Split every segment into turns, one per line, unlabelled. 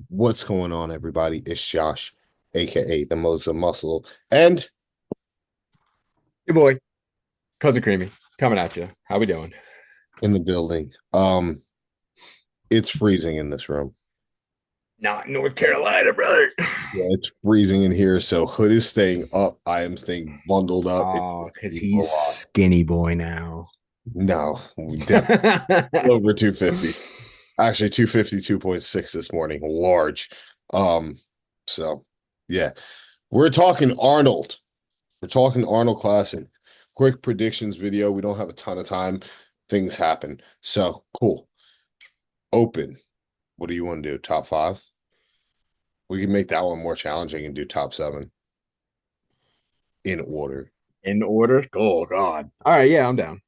What's going on, everybody? It's Josh, aka the Muslim Muscle, and
Hey boy, cousin Creamy, coming at you. How we doing?
in the building. It's freezing in this room.
Not North Carolina, brother.
Yeah, it's freezing in here, so hood is staying up. I am staying bundled up. It's
Oh, because
a
he's
lot.
skinny boy now.
No, we definitely over 250. Actually, 252.6 this morning. Large. Um, so yeah. We're talking Arnold. We're talking Arnold Classic. Quick predictions video. We don't have a ton of time. Things happen. So cool. Open. What do you want to do? Top five? We can make that one more challenging and do top seven in order.
In order? Oh, God. All right, yeah, I'm down.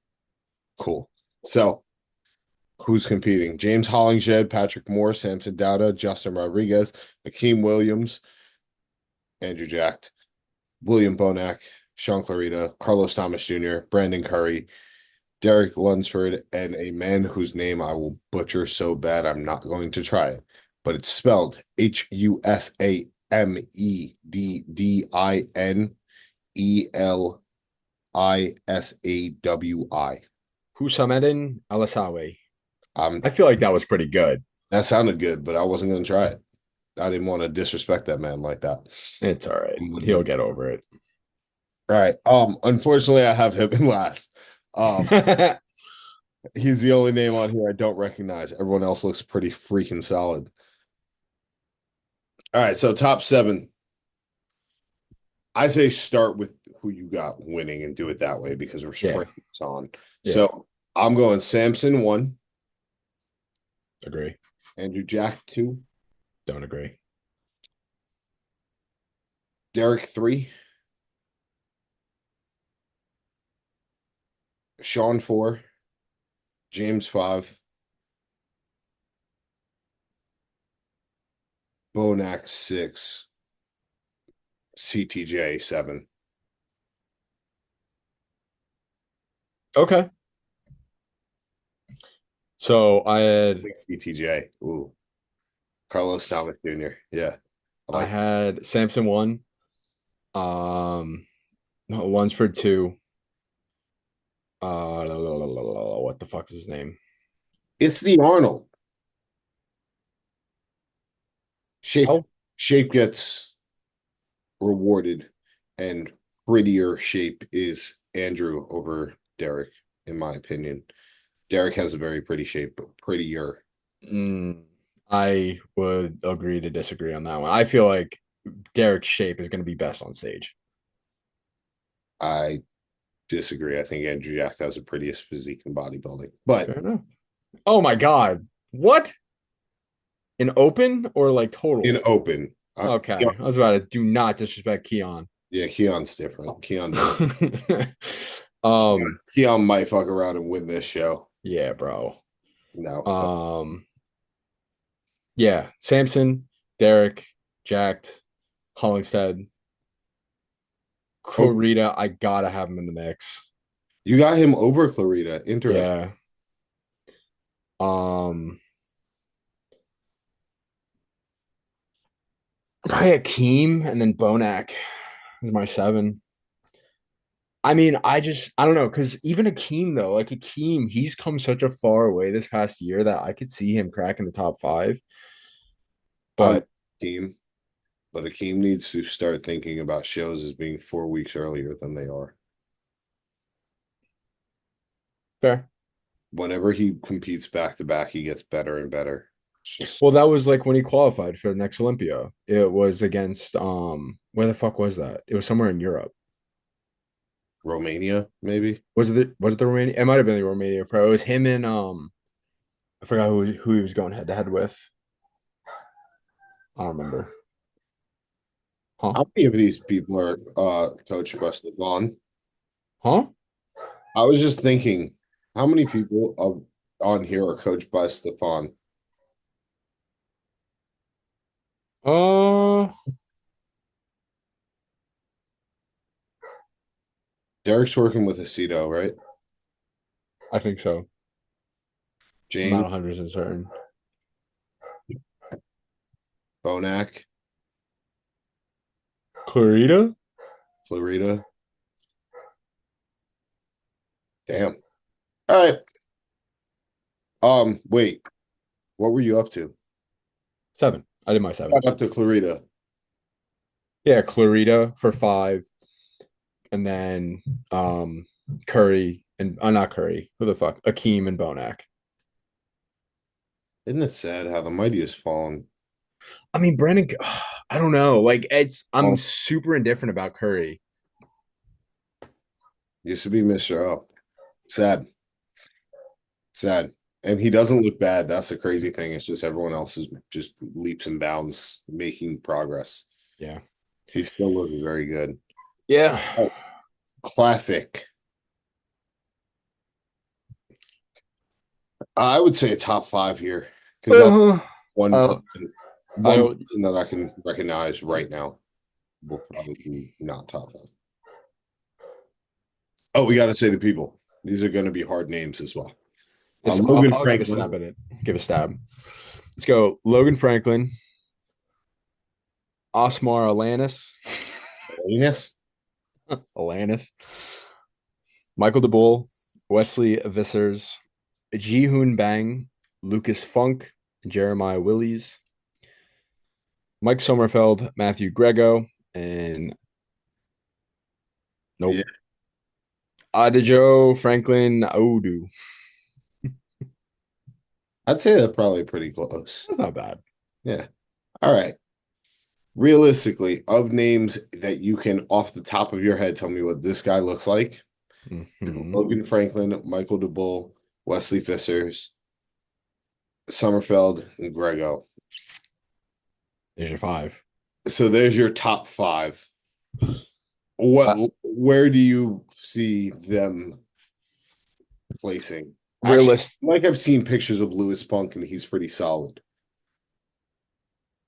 Cool. So who's competing? James Hollingshead, Patrick Moore, Samson Dowda, Justin Rodriguez, Akeem Williams, Andrew Jacked, William Bonac, Sean Clarita, Carlos Thomas Jr., Brandon Curry, Derek Lunsford, and a man whose name I will butcher so bad I'm not going to try it. But it's spelled Husameddin Elisawi.
Husamedin Alasawi.
Um,
I feel like that was pretty good.
that sounded good, but I wasn't going to try it. I didn't want to disrespect that man like that.
It's all right.
He wasn't
He'll
gonna-
get over it.
All right. Unfortunately, I have him in last. Um, he's the only name on here I don't recognize. Everyone else looks pretty freaking solid. All right, so top seven. I say start with who you got winning and do it that way because we're
Yeah,
sprinting this on.
yeah,
So I'm going Samson one,
agree.
Andrew Jack two,
Don't agree.
Derek three, Sean four, James five, Bonac six, CTJ seven.
Okay. So I
I
had
think CTJ. Ooh, Carlos Thomas Jr. Yeah, I
I
like.
had Samson one, Lunsford two. What the fuck is his name?
It's the Arnold shape.
Oh,
Shape gets rewarded, and prettier shape is Andrew over Derek, in my opinion. Derek has a very pretty shape, but prettier.
mm, I would agree to disagree on that one. I feel like Derek's shape is going to be best on stage.
I disagree. I think Andrew Jack has the prettiest physique in bodybuilding, but
Fair enough. Oh my God. What? An open or like
in
total?
open,
Okay. I was
Keon's,
about to do not disrespect Keon.
yeah, Keon's different. Keon does.
um,
Keon might fuck around and win this show.
yeah, bro.
No, but
Um, yeah, Samson, Derek, Jacked, Hollingshead,
oh,
Clarita, I gotta have him in the mix.
you got him over Clarita. Interesting.
Yeah. Um, Probably Akeem and then Bonac is my seven. I mean, I don't know, because even Akeem though, like Akeem, he's come such a far way this past year that I could see him cracking the top five.
I'm
But
Akeem, but Akeem needs to start thinking about shows as being 4 weeks earlier than they are.
fair.
Whenever he competes back to back, he gets better and better. It's just
Well, that was like when he qualified for the next Olympia. It was against where the fuck was that? It was somewhere in Europe.
Romania, maybe.
Was it the Romania? It might have been the Romania Pro. It was him and I forgot who he was going head to head with. I don't remember. Huh?
How many of these people are coached by Stefan?
Huh?
I was just thinking, how many people on here are coached by Stefan?
Uh,
Derek's working with Aceto, right?
I think so. I'm not
James,
100% certain.
Bonac,
Clarita?
Florida. Damn. All right. Wait. What were you up to?
Seven. I did my seven.
Got up to Clarita.
Yeah, Clarita for five. And then Curry and not Curry. Who the fuck? Akeem and Bonac.
Isn't it sad how the mighty has fallen?
I mean, Brandon, I don't know. Like I'm
Oh,
super indifferent about Curry.
used to be Mr. O. Sad. Sad. And he doesn't look bad. That's the crazy thing. It's just everyone else is just leaps and bounds making progress.
Yeah.
He still looks very good.
Yeah.
Oh, classic. I would say a top five here because that's
Uh,
one
uh,
person,
I
one
don't.
person that I can recognize right now will probably be not top five. Oh, we got to say the people. These are going to be hard names as well. Logan
I'll give a
Franklin.
stab at it. Give a stab. Let's go. Logan Franklin, Osmar Alanis,
Yes.
Alanis, Michael DeBull, Wesley Vissers, Jihoon Bang, Lucas Funk, Jeremiah Willies, Mike Sommerfeld, Matthew Grego, and
Yeah,
nope. Adejo Franklin Audu.
I'd say that's probably pretty close.
That's not bad.
Yeah. All right. Realistically, of names that you can off the top of your head tell me what this guy looks like.
Mm-hmm.
Logan Franklin, Michael DeBull, Wesley Fissers, Summerfeld, and Grego.
There's your five.
So there's your top five.
Uh,
Where do you see them placing? Actually,
realist.
like I've seen pictures of Lewis Punk and he's pretty solid.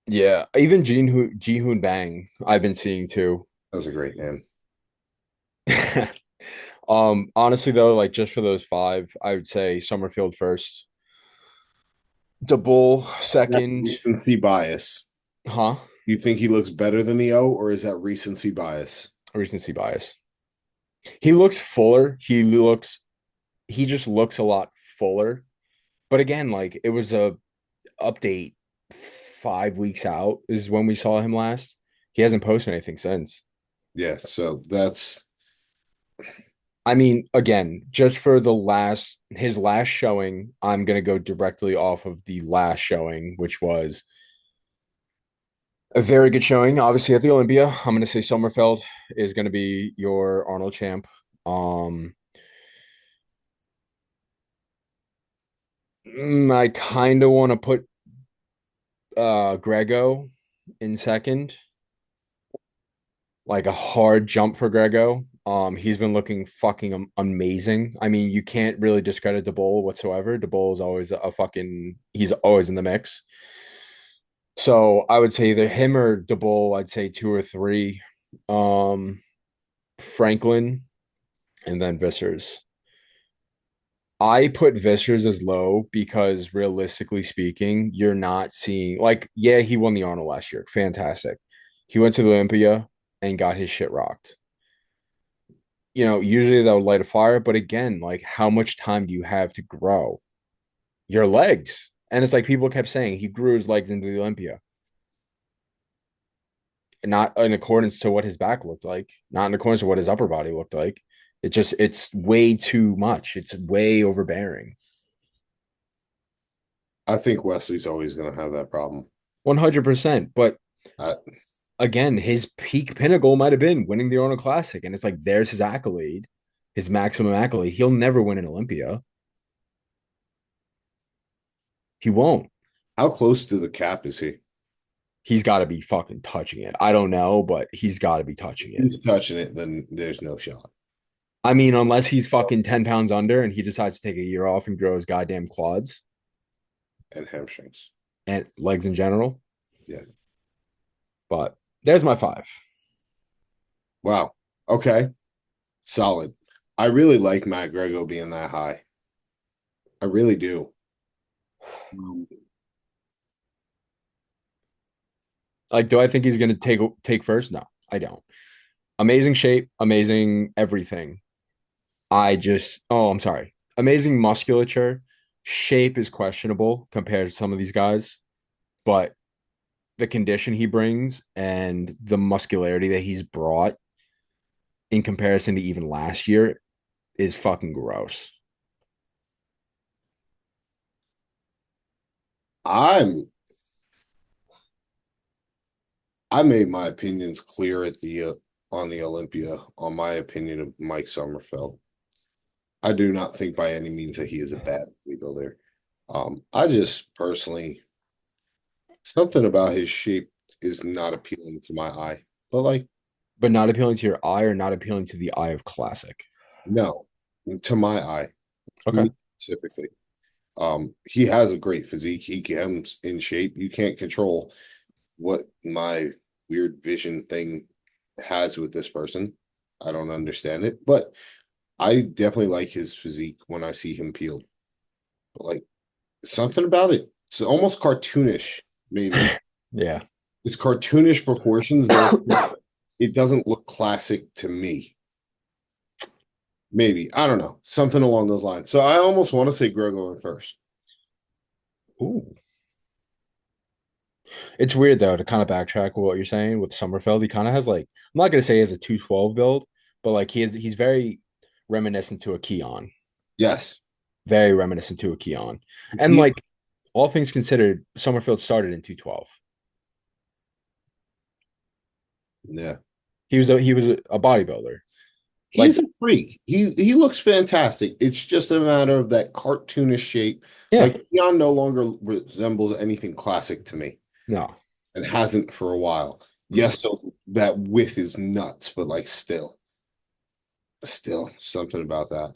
Yeah. Even Jihoon Bang, I've been seeing too.
That was a great name.
Honestly though, like just for those five, I would say Summerfield first, DeBull
That
second,
recency bias.
huh?
You think he looks better than the O, or is that recency bias?
Recency bias. He looks fuller. He just looks a lot fuller. But again, like it was a update 5 weeks out is when we saw him last. He hasn't posted anything since.
Yeah, so that's
I mean, again, just for his last showing, I'm gonna go directly off of the last showing, which was a very good showing. Obviously at the Olympia, I'm gonna say Sommerfeld is gonna be your Arnold champ. Um, I kind of want to put Grego in second, like a hard jump for Grego. He's been looking fucking amazing. I mean, you can't really discredit DeBoll whatsoever. DeBoll is always a fucking he's always in the mix. So I would say either him or DeBoll, I'd say two or three. Um, Franklin and then Vissers. I put Vissers as low because realistically speaking, you're not seeing like, yeah, he won the Arnold last year. Fantastic. He went to the Olympia and got his shit rocked. Usually that would light a fire, but again, like how much time do you have to grow your legs? And it's like people kept saying he grew his legs into the Olympia, not in accordance to what his back looked like, not in accordance to what his upper body looked like. It's way too much. It's way overbearing.
I think Wesley's always going to have that problem.
100%. But
I,
again, his peak pinnacle might have been winning the Arnold Classic. And it's like, there's his accolade, his maximum accolade. He'll never win an Olympia. He won't.
how close to the cap is he?
He's got to be fucking touching it. I don't know, but he's got to be touching
If
it.
he's touching it, then there's no shot.
I mean, unless he's fucking 10 pounds under and he decides to take a year off and grow his goddamn quads
And hamstrings.
and legs in general.
Yeah.
But there's my five.
Wow. Okay. Solid. I really like Matt Grego being that high. I really do. Um,
Like, do I think he's gonna take first? No, I don't. Amazing shape, amazing everything. I'm sorry. Amazing musculature. Shape is questionable compared to some of these guys, but the condition he brings and the muscularity that he's brought in comparison to even last year is fucking gross.
I'm I made my opinions clear at the on the Olympia on my opinion of Mike Sommerfeld. I do not think by any means that he is a bad bodybuilder. I just personally something about his shape is not appealing to my eye. But like,
But not appealing to your eye or not appealing to the eye of classic.
no, to my eye,
Okay.
me specifically. He has a great physique. He comes in shape. You can't control what my weird vision thing has with this person. I don't understand it, but I definitely like his physique when I see him peeled. But like something about it, it's almost cartoonish, maybe.
Yeah.
It's cartoonish proportions, there. It doesn't look classic to me. Maybe. I don't know. Something along those lines. So I almost want to say Grego in first.
Ooh. It's weird though to kind of backtrack what you're saying with Sommerfeld. He kind of has like I'm not gonna say he has a 212 build, but like he's very reminiscent to a Keon.
Yes.
Very reminiscent to a Keon. And
He,
like all things considered, Sommerfeld started in 212.
yeah.
He was a bodybuilder.
He's
Like,
a freak. He looks fantastic. It's just a matter of that cartoonish shape.
yeah,
Like Keon no longer resembles anything classic to me.
no.
It hasn't for a while. Yes, so that width is nuts, but like still something about that.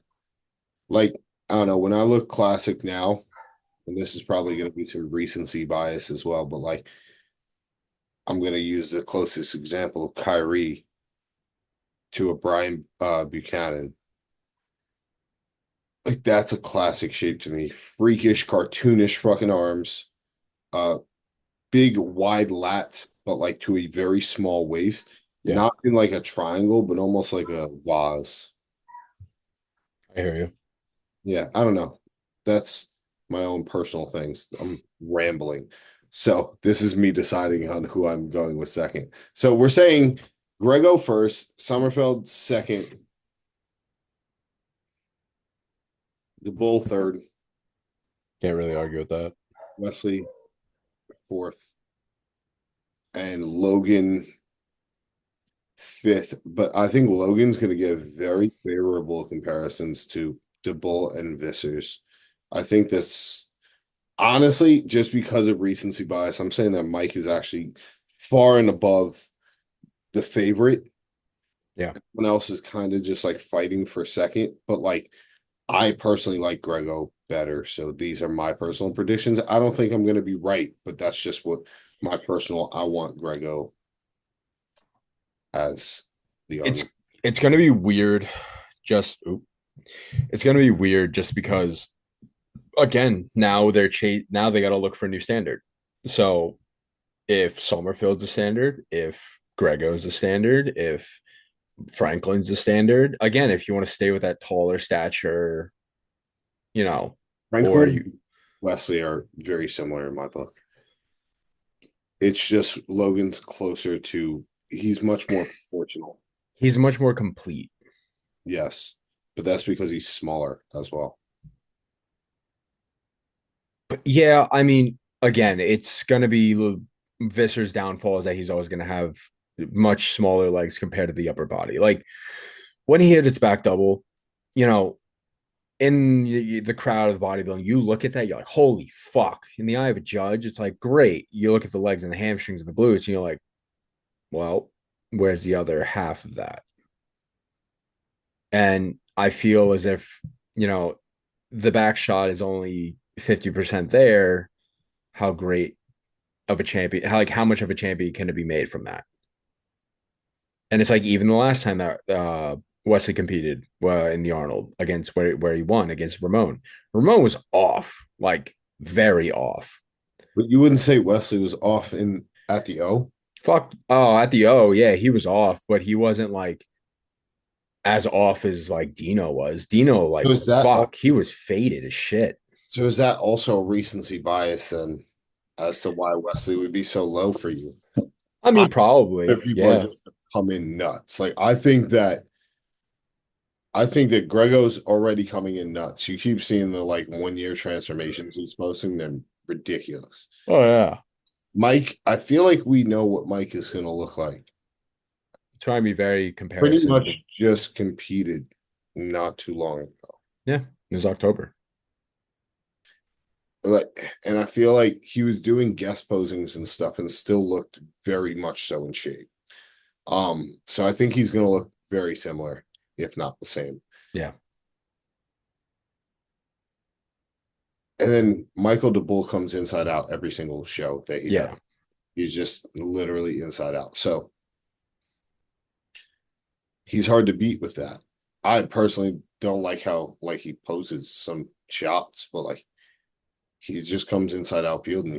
Like, I don't know, when I look classic now, and this is probably going to be some recency bias as well, but like I'm going to use the closest example of Kyrie to a Brian Buchanan. Like that's a classic shape to me. Freakish, cartoonish fucking arms, uh, big wide lats, but like to a very small waist.
Yeah,
Not in like a triangle, but almost like a vase.
I hear you.
Yeah, I don't know. That's my own personal things. I'm rambling. So this is me deciding on who I'm going with second. So we're saying Grego first, Sommerfeld second, the Bull third,
Can't really argue with that.
Wesley fourth, and Logan fifth. But I think Logan's going to get very favorable comparisons to Bull and Vissers. I think that's honestly just because of recency bias. I'm saying that Mike is actually far and above the favorite.
Yeah.
Everyone else is kind of just like fighting for second, but like I personally like Grego better. So these are my personal predictions. I don't think I'm going to be right, but that's just what my personal. I want Grego as the
It's
Arnold.
it's gonna be weird. Just oop, it's gonna be weird just because again now they got to look for a new standard. So if Sommerfield's a standard, if Grego's a standard, if Franklin's the standard. Again, if you want to stay with that taller stature, you know, or you
Franklin, Wesley are very similar in my book. It's just Logan's closer to. He's much more proportional.
he's much more complete.
Yes, but that's because he's smaller as well.
But yeah, I mean, again, it's gonna be Visser's downfall is that he's always gonna have much smaller legs compared to the upper body. Like when he hit its back double, you know, in the crowd of bodybuilding, you look at that, you're like, holy fuck. In the eye of a judge, it's like, great. You look at the legs and the hamstrings and the glutes, and you're like, well, where's the other half of that? And I feel as if, you know, the back shot is only 50% there. How great of a champion, how much of a champion can it be made from that? And it's like even the last time that Wesley competed in the Arnold against where he won against Ramon. Ramon was off, like very off.
But you wouldn't say Wesley was off in at the O.
Fuck. Oh, at the O, yeah, he was off, but he wasn't like as off as like Dino was. Dino,
So
like,
is that
fuck, he was faded as shit.
so is that also a recency bias then as to why Wesley would be so low for you?
I
I
mean, probably,
If people are
yeah.
just come in nuts. Like I think that Grego's already coming in nuts. You keep seeing the like 1 year transformations he's posting, they're ridiculous.
Oh yeah.
Mike, I feel like we know what Mike is gonna look like.
Trying to be very
Pretty
comparison to
much just competed not too long ago.
yeah, it was October.
And I feel like he was doing guest posings and stuff and still looked very much so in shape. So I think he's gonna look very similar, if not the same.
Yeah.
And then Michael DeBull comes inside out every single show that he does.
Yeah.
He's just literally inside out. So he's hard to beat with that. I personally don't like how like he poses some shots, but like he just comes inside out field and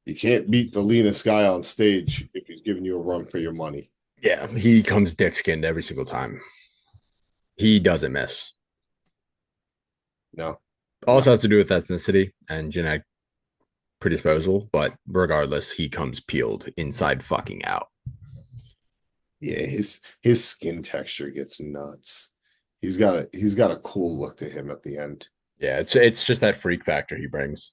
you can't beat the leanest guy on stage if he's giving you a run for your money.
Yeah. He comes dick skinned every single time. He doesn't miss.
No, no.
Also has to do with ethnicity and genetic predisposal, but regardless, he comes peeled inside fucking out.
Yeah, his skin texture gets nuts. He's got a cool look to him at the end.
Yeah, it's just that freak factor he brings.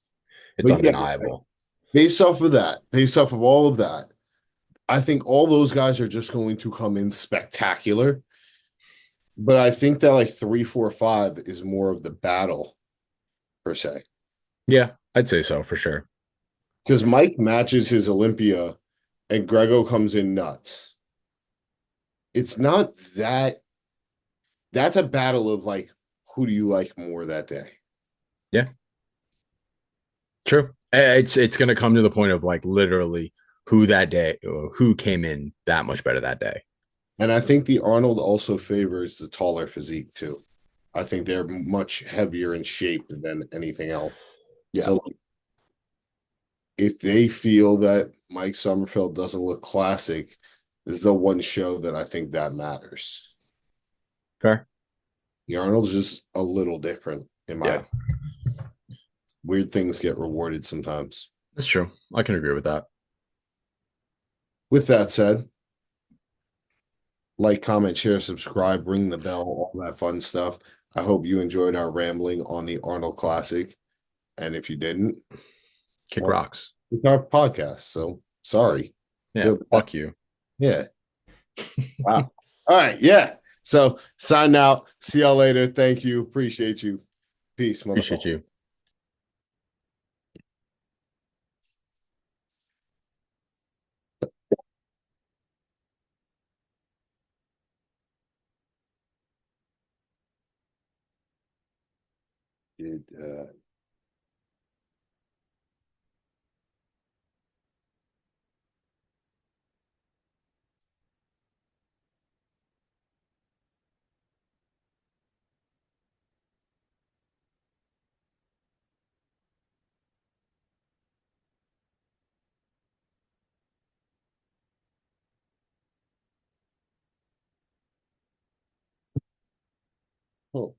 It's
But yeah,
undeniable.
based off of all of that, I think all those guys are just going to come in spectacular. But I think that like 3, 4, 5 is more of the battle per se.
Yeah, I'd say so for sure.
Because Mike matches his Olympia and Grego comes in nuts. It's not that's a battle of like who do you like more that day?
Yeah, true. It's gonna come to the point of like literally who that day, who came in that much better that day.
And I think the Arnold also favors the taller physique too. I think they're much heavier in shape than anything else.
Yeah,
So if they feel that Mike Summerfield doesn't look classic, this is the one show that I think that matters.
fair.
The Arnold's just a little different in my
Yeah,
weird things get rewarded sometimes.
that's true. I can agree with that.
With that said, like, comment, share, subscribe, ring the bell, all that fun stuff. I hope you enjoyed our rambling on the Arnold Classic. And if you didn't,
Kick
well,
rocks.
it's our podcast. So sorry.
Yeah,
Feel bad.
fuck you.
Yeah. Wow. All right. Yeah. So sign out. See y'all later. Thank you. Appreciate you. Peace,
Appreciate
motherfucker.
you.
Dude, oh.